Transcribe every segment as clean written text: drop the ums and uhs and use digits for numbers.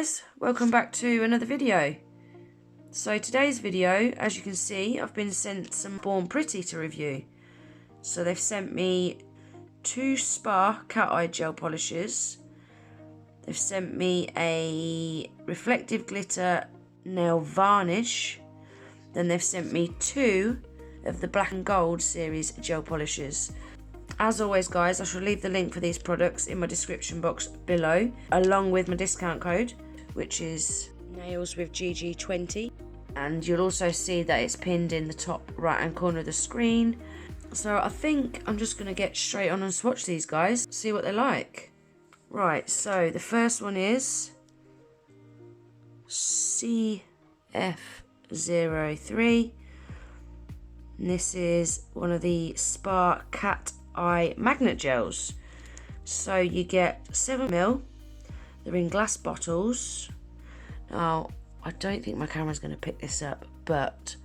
guys, welcome back to another video. So today's video, as you can see, I've been sent some Born Pretty to review. So they've sent me 2 Spar cat eye gel polishes. They've sent me a reflective glitter nail varnish. Then they've sent me 2 of the black and gold series gel polishes. As always guys, I shall leave the link for these products in my description box below, along with my discount code, which is nails with GG20, and you'll also see that it's pinned in the top right hand corner of the screen. So I think I'm just going to get straight on and swatch these guys, see what they're like. Right, so the first one is CF03. And this is one of the Spar cat eye magnet gels. So you get 7ml. They're in glass bottles. Now I don't think my camera's going to pick this up, but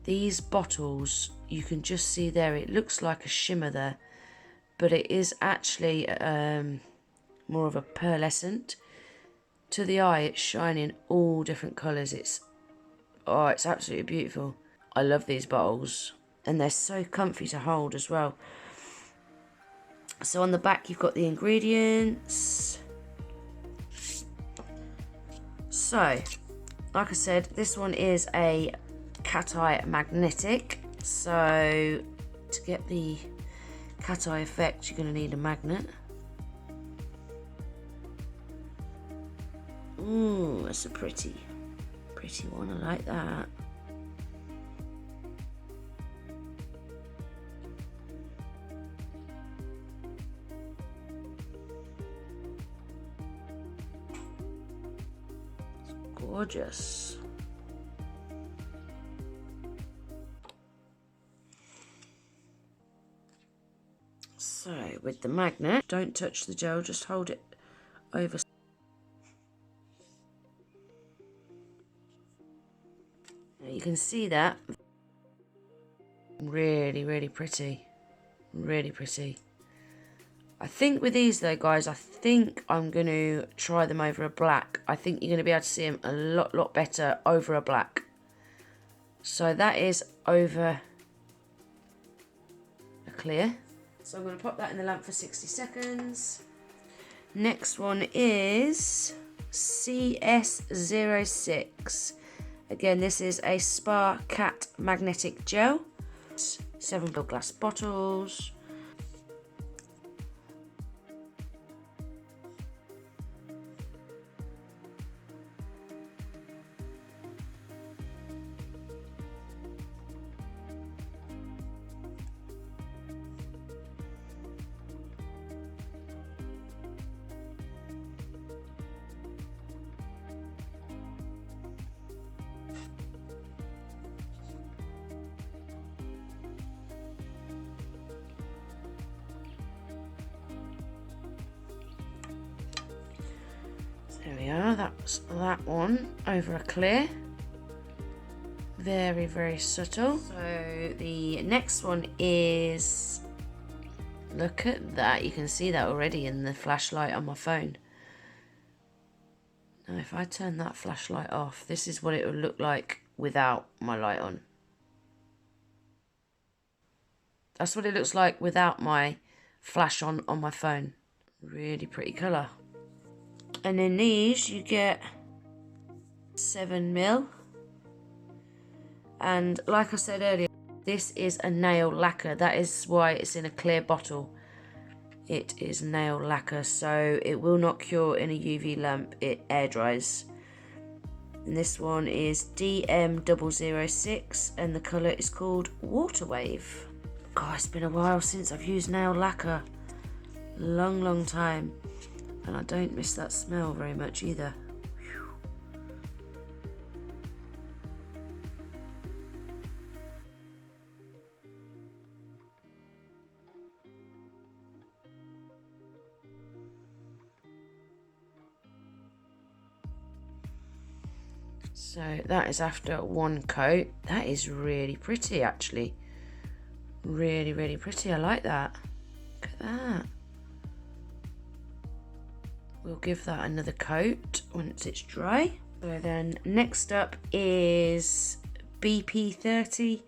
these bottles, you can just see there, it looks like a shimmer there, but it is actually more of a pearlescent. To the eye it's shining all different colours. It's absolutely beautiful. I love these bottles, and they're so comfy to hold as well. So on the back you've got the ingredients. So, like I said, this one is a cat eye magnetic. So to get the cat eye effect, you're going to need a magnet. Ooh, that's a pretty one. I like that. Gorgeous. So with the magnet, don't touch the gel, just hold it over. Now you can see that. Really pretty. Really pretty. I think with these though guys, I think I'm going to try them over a black. I think you're going to be able to see them a lot better over a black. So that is over a clear. So I'm going to pop that in the lamp for 60 seconds. Next one is CS06. Again, this is a Spar cat magnetic gel. 7ml glass bottles. There we are, that's that one over a clear. Very subtle. So the next one is, look at that, you can see that already in the flashlight on my phone. Now if I turn that flashlight off, this is what it would look like without my light on. That's what it looks like without my flash on my phone. Really pretty colour. And in these you get 7ml, and like I said earlier, this is a nail lacquer. That is why it's in a clear bottle. It is nail lacquer, so it will not cure in a UV lamp. It air dries. And this one is DM006, and the colour is called Water Wave. God, it's been a while since I've used nail lacquer. Long time. And I don't miss that smell very much either. Whew. So that is after one coat. That is really pretty actually. Really pretty. I like that. Look at that. we'll give that another coat once it's dry. So then next up is BP30.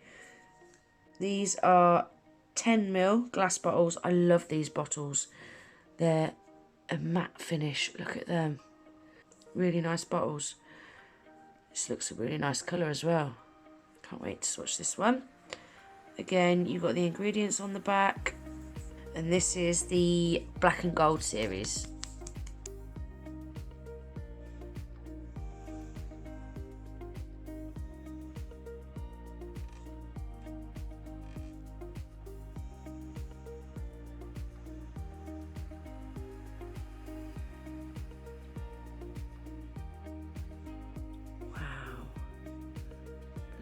These are 10ml glass bottles. I love these bottles. They're a matte finish. Look at them. Really nice bottles. This looks a really nice colour as well. Can't wait to swatch this one. Again, you've got the ingredients on the back. And this is the black and gold series.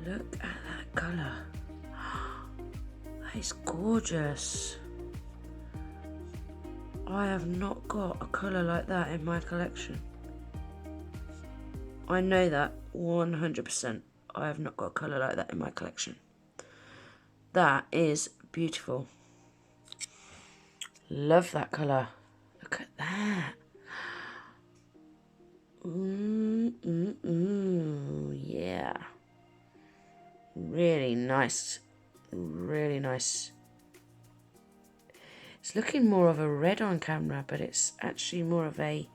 Look at that colour. That is gorgeous. I have not got a colour like that in my collection. I know that 100%. I have not got a colour like that in my collection. That is beautiful. Love that colour. Look at that. Yeah. Really nice. Really nice. It's looking more of a red on camera, but it's actually more of a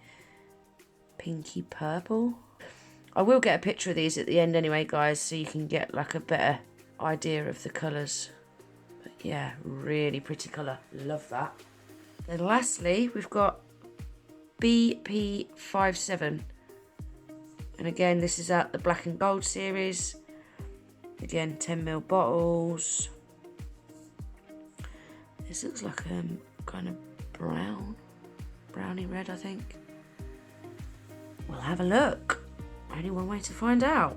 pinky purple. I will get a picture of these at the end anyway, guys, so you can get like a better idea of the colours. But yeah, really pretty colour. Love that. Then lastly, we've got BP57. And again, this is at the black and gold series. Again, 10ml bottles. This looks like kind of browny red, I think. We'll have a look. Only one way to find out.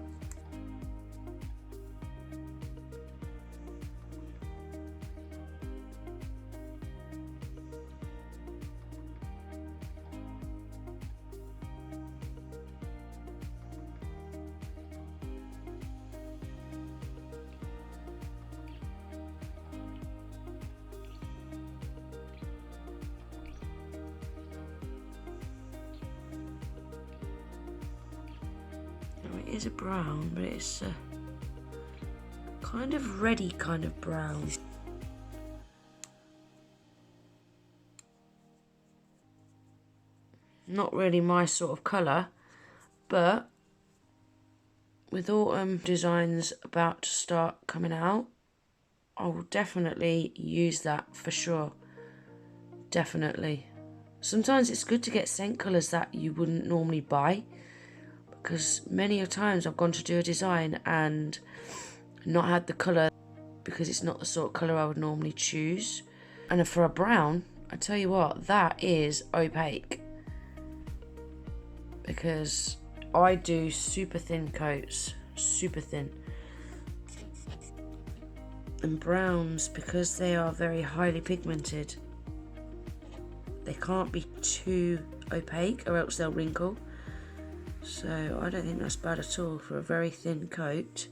It is a brown, but it's a kind of reddy kind of brown. Not really my sort of colour, but with autumn designs about to start coming out, I will definitely use that for sure. Definitely. Sometimes it's good to get scent colours that you wouldn't normally buy, because many a times I've gone to do a design and not had the colour because it's not the sort of colour I would normally choose. And for a brown, I tell you what, that is opaque, because I do super thin coats, super thin. And browns, because they are very highly pigmented, they can't be too opaque or else they'll wrinkle. So I don't think that's bad at all for a very thin coat.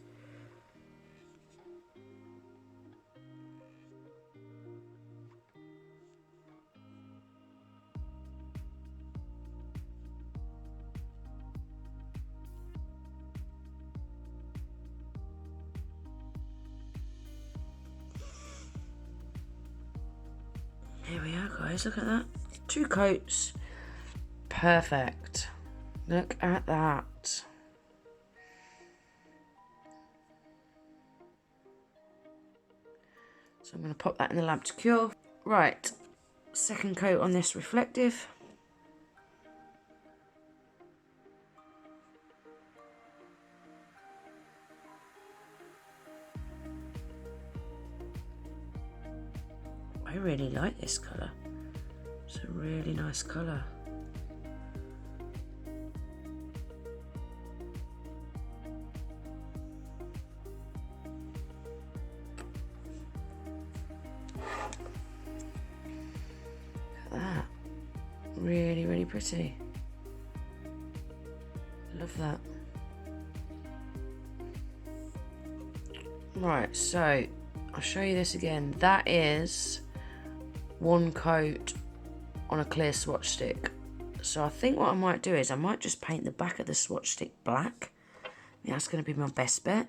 Here we are, guys, look at that. 2 coats. Perfect. Look at that. So I'm going to pop that in the lamp to cure. Right, second coat on this reflective. I really like this colour. It's a really nice colour. Look at that. Really, really pretty. Love that. Right, so I'll show you this again. That is 1 coat on a clear swatch stick. So I think what I might do is I might just paint the back of the swatch stick black. Yeah, that's going to be my best bet.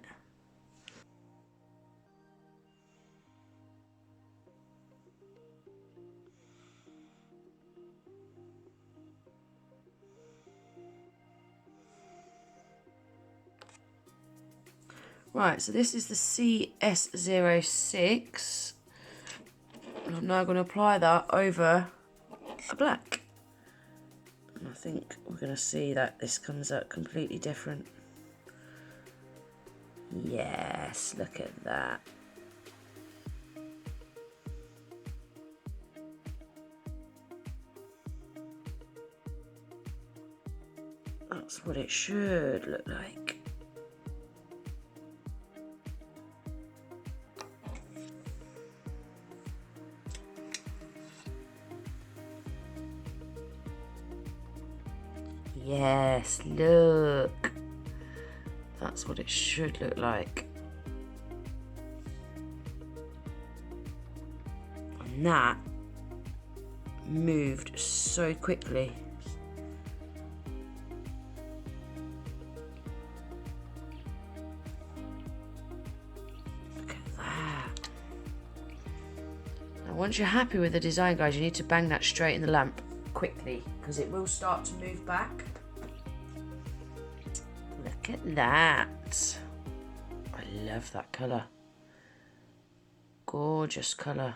Right, so this is the CS06. And I'm now going to apply that over a black. And I think we're going to see that this comes out completely different. Yes, look at that. That's what it should look like. Yes, look. That's what it should look like. And that moved so quickly. Look at that. Now once you're happy with the design, guys, you need to bang that straight in the lamp quickly, because it will start to move back. Look at that. I love that colour. Gorgeous colour.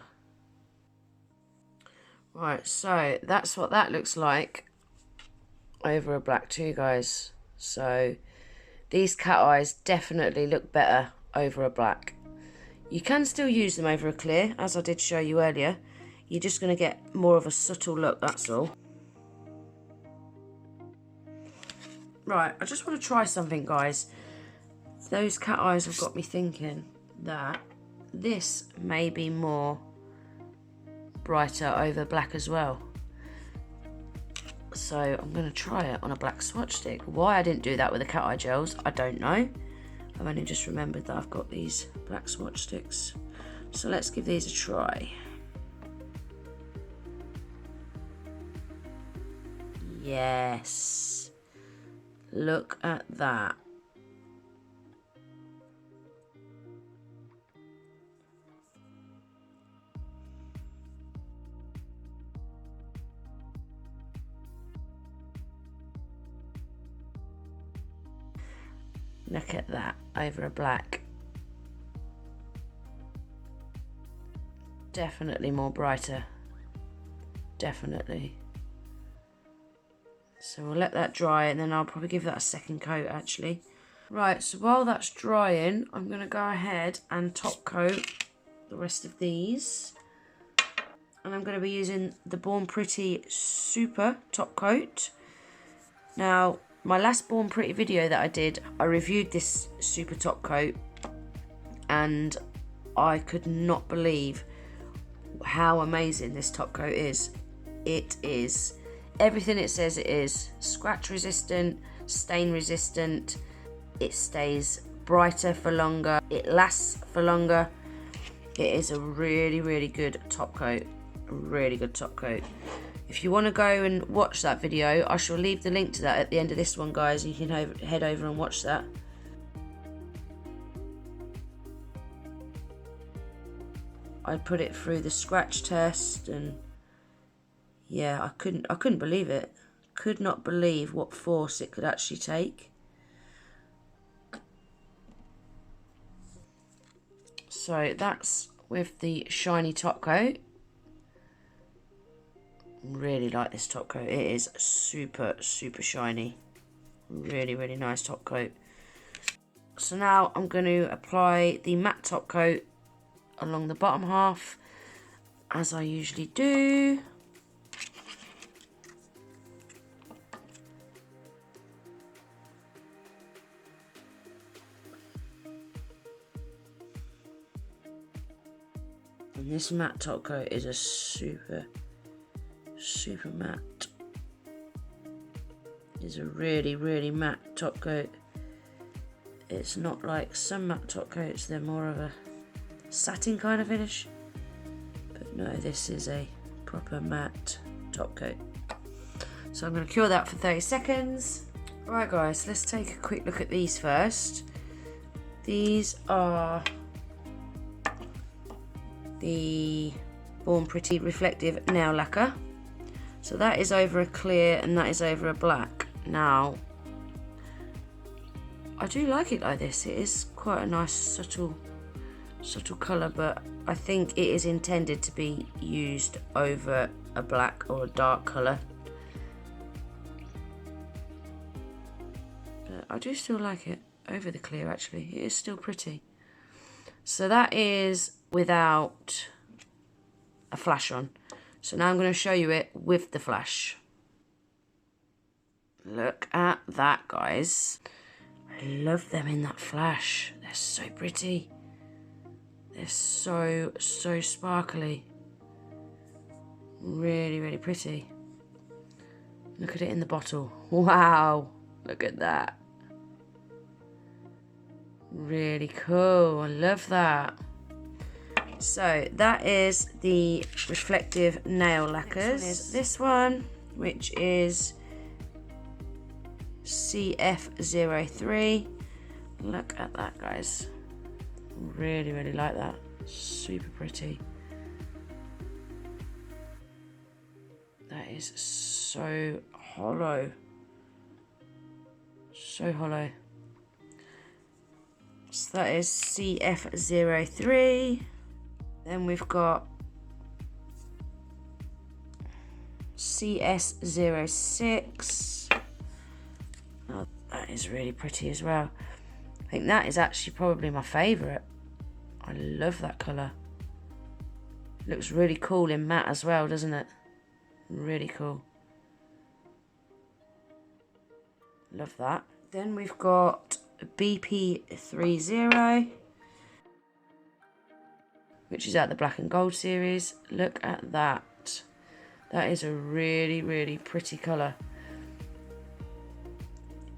Right, so that's what that looks like over a black too, guys. So these cat eyes definitely look better over a black. You can still use them over a clear, as I did show you earlier. You're just going to get more of a subtle look, that's all. Right, I just want to try something, guys. Those cat eyes have got me thinking that this may be more brighter over black as well. So I'm going to try it on a black swatch stick. Why I didn't do that with the cat eye gels, I don't know. I've only just remembered that I've got these black swatch sticks. So let's give these a try. Yes. Look at that. Look at that over a black. Definitely more brighter. Definitely. So we'll let that dry and then I'll probably give that a second coat actually. Right, so while that's drying, I'm going to go ahead and top coat the rest of these. And I'm going to be using the Born Pretty Super top coat. Now, my last Born Pretty video that I did, I reviewed this super top coat and I could not believe how amazing this top coat is. It is everything it says it is. Scratch resistant, stain resistant, it stays brighter for longer, it lasts for longer. It is a really, really good top coat. A really good top coat. If you want to go and watch that video, I shall leave the link to that at the end of this one, guys. You can head over and watch that. I put it through the scratch test and yeah, I couldn't believe it. Could not believe what force it could actually take. So that's with the shiny top coat. Really like this top coat. It is super, super shiny. Really, really nice top coat. So now I'm going to apply the matte top coat along the bottom half, as I usually do. And this matte top coat is a super matte. It's a really, really matte top coat. It's not like some matte top coats, they're more of a satin kind of finish. But no, this is a proper matte top coat. So I'm going to cure that for 30 seconds. Alright guys, let's take a quick look at these first. These are the Born Pretty Reflective Nail Lacquer. So that is over a clear and that is over a black. Now, I do like it like this. It is quite a nice subtle colour, but I think it is intended to be used over a black or a dark colour. But I do still like it over the clear actually. It is still pretty. So that is without a flash on. So now I'm going to show you it with the flash. Look at that, guys. I love them in that flash. They're so pretty. They're so sparkly. Really, really pretty. Look at it in the bottle. Wow, look at that. Really cool, I love that. So that is the reflective nail lacquers. This one, which is CF03. Look at that, guys. Really, really like that. Super pretty. That is so hollow. So hollow. So that is CF03. Then we've got CS06. Oh, that is really pretty as well. I think that is actually probably my favourite. I love that colour. Looks really cool in matte as well, doesn't it? Really cool. Love that. Then we've got BP30, which is out the black and gold series. Look at that. That is a really, really pretty colour.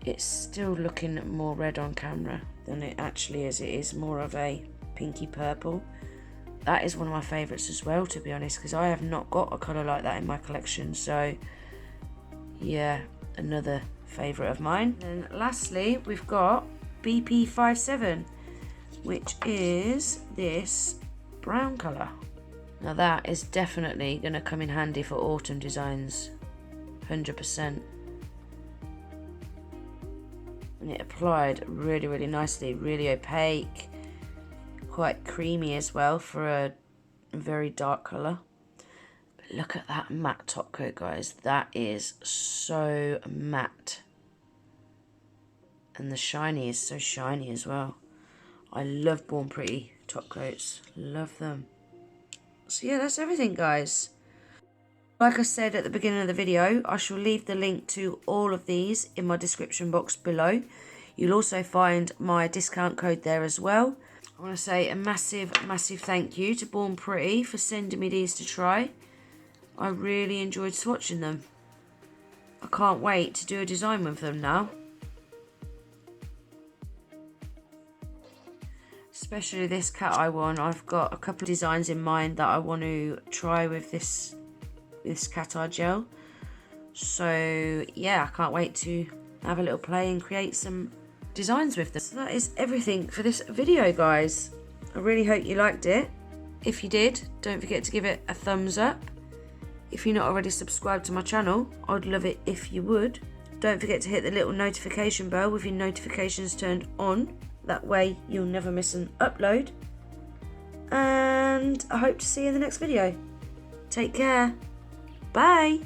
It's still looking more red on camera than it actually is. It is more of a pinky purple. That is one of my favourites as well, to be honest, because I have not got a colour like that in my collection. So yeah, another favourite of mine. And lastly, we've got BP57, which is this brown colour. Now that is definitely going to come in handy for autumn designs, 100%. And it applied really, really nicely, really opaque, quite creamy as well for a very dark colour. But look at that matte top coat, guys. That is so matte. And the shiny is so shiny as well. I love Born Pretty top coats. Love them. So yeah, that's everything, guys. Like I said at the beginning of the video, I shall leave the link to all of these in my description box below. You'll also find my discount code there as well. I want to say a massive thank you to Born Pretty for sending me these to try. I really enjoyed swatching them. I can't wait to do a design with them now. Especially this cat eye one. I've got a couple of designs in mind that I want to try with this cat eye gel. So yeah, I can't wait to have a little play and create some designs with them. So that is everything for this video, guys. I really hope you liked it. If you did, don't forget to give it a thumbs up. If you're not already subscribed to my channel, I'd love it if you would. Don't forget to hit the little notification bell with your notifications turned on. That way you'll never miss an upload. And I hope to see you in the next video. Take care. Bye.